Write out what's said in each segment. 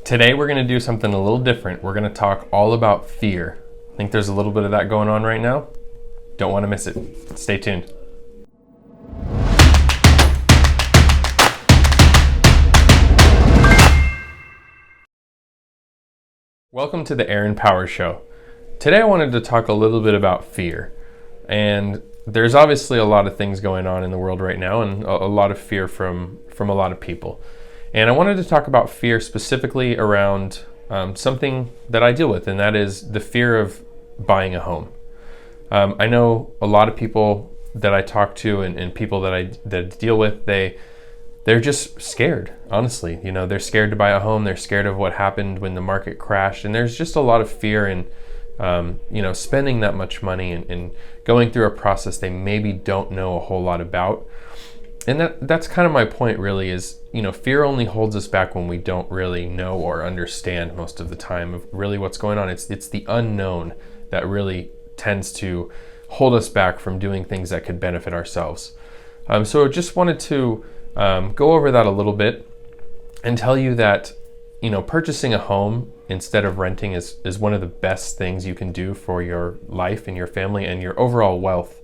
Today we're going to do something a little different. We're going to talk all about fear. I think there's a little bit of that going on right now. Don't want to miss it. Stay tuned. Welcome to the Aaron Powers Show. Today I wanted to talk a little bit about fear. And there's obviously a lot of things going on in the world right now, and a lot of fear from a lot of people. And I wanted to talk about fear specifically around something that I deal with, and that is the fear of buying a home. I know a lot of people that I talk to and people that I deal with, they're just scared, honestly. You know, they're scared to buy a home. They're scared of what happened when the market crashed. And there's just a lot of fear in, spending that much money and going through a process they maybe don't know a whole lot about. And that's kind of my point, really, is, fear only holds us back when we don't really know or understand most of the time of really what's going on. It's the unknown that really tends to hold us back from doing things that could benefit ourselves. So I just wanted to go over that a little bit and tell you that, purchasing a home instead of renting is one of the best things you can do for your life and your family and your overall wealth.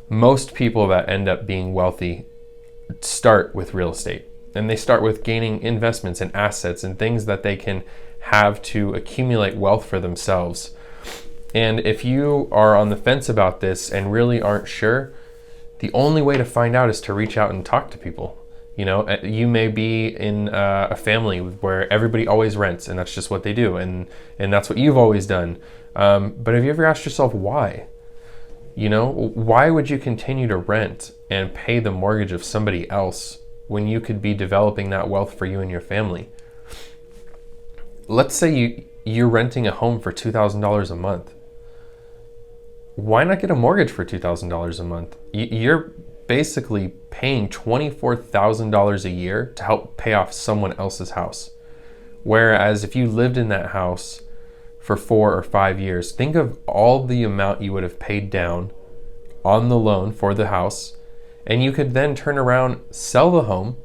Most people that end up being wealthy start with real estate, and they start with gaining investments and assets and things that they can have to accumulate wealth for themselves. And if you are on the fence about this and really aren't sure, the only way to find out is to reach out and talk to people. You may be in a family where everybody always rents, and that's just what they do, and that's what you've always done. But have you ever asked yourself why? Why would you continue to rent and pay the mortgage of somebody else when you could be developing that wealth for you and your family? Let's say you're renting a home for $2,000 a month. Why not get a mortgage for $2,000 a month? You're basically paying $24,000 a year to help pay off someone else's house. Whereas if you lived in that house for 4 or 5 years, think of all the amount you would have paid down on the loan for the house, and you could then turn around, sell the home,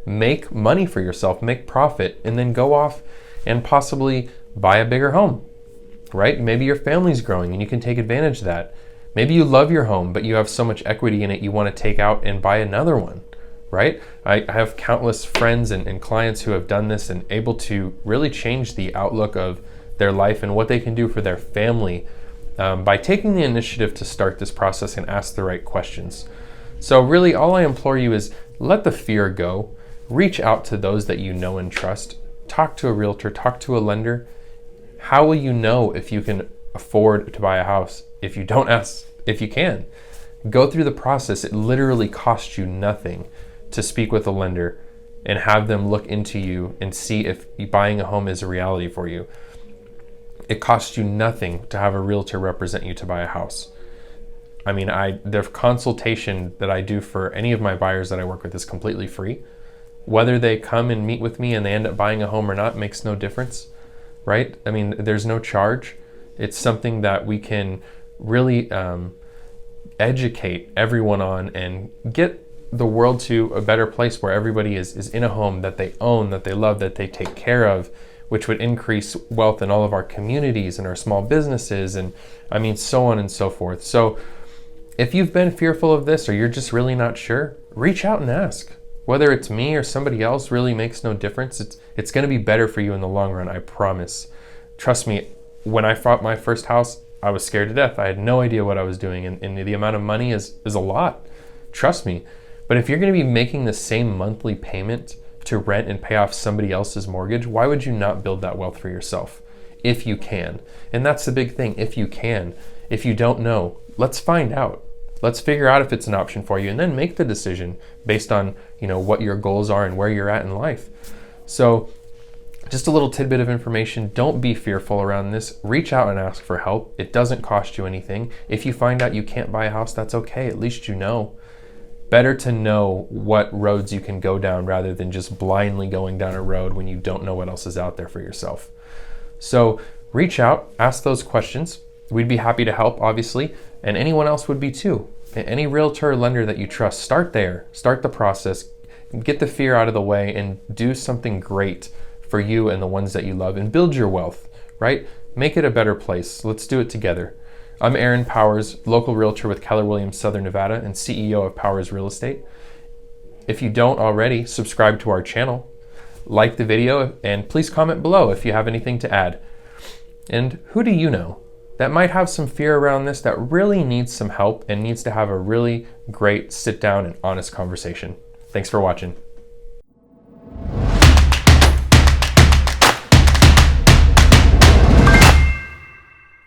make money for yourself, make profit, and then go off and possibly buy a bigger home, right? Maybe your family's growing and you can take advantage of that. Maybe you love your home, but you have so much equity in it you want to take out and buy another one, right? I have countless friends and clients who have done this and able to really change the outlook of their life and what they can do for their family by taking the initiative to start this process and ask the right questions. So really, all I implore you is let the fear go. Reach out to those that you know and trust. Talk to a realtor, talk to a lender. How will you know if you can afford to buy a house if you don't ask if you can? Go through the process. It literally costs you nothing to speak with a lender and have them look into you and see if buying a home is a reality for you. It costs you nothing to have a realtor represent you to buy a house. I mean, the consultation that I do for any of my buyers that I work with is completely free. Whether they come and meet with me and they end up buying a home or not makes no difference, right? I mean, there's no charge. It's something that we can really educate everyone on and get the world to a better place where everybody is in a home that they own, that they love, that they take care of, which would increase wealth in all of our communities and our small businesses, and so on and so forth. So if you've been fearful of this or you're just really not sure, reach out and ask. Whether it's me or somebody else really makes no difference. It's going to be better for you in the long run, I promise. Trust me, when I bought my first house, I was scared to death. I had no idea what I was doing, and the amount of money is a lot. Trust me. But if you're going to be making the same monthly payment to rent and pay off somebody else's mortgage, why would you not build that wealth for yourself if you can? And that's the big thing, if you can. If you don't know, let's find out. Let's figure out if it's an option for you and then make the decision based on, what your goals are and where you're at in life. So just a little tidbit of information. Don't be fearful around this. Reach out and ask for help. It doesn't cost you anything. If you find out you can't buy a house, that's okay. At least you know. Better to know what roads you can go down rather than just blindly going down a road when you don't know what else is out there for yourself. So reach out, ask those questions. We'd be happy to help, obviously, and anyone else would be too. Any realtor or lender that you trust, start there. Start the process. Get the fear out of the way and do something great for you and the ones that you love, and build your wealth, right? Make it a better place. Let's do it together. I'm Aaron Powers, local realtor with Keller Williams, Southern Nevada, and CEO of Powers Real Estate. If you don't already, subscribe to our channel, like the video, and please comment below if you have anything to add. And who do you know that might have some fear around this, that really needs some help and needs to have a really great sit down and honest conversation? Thanks for watching.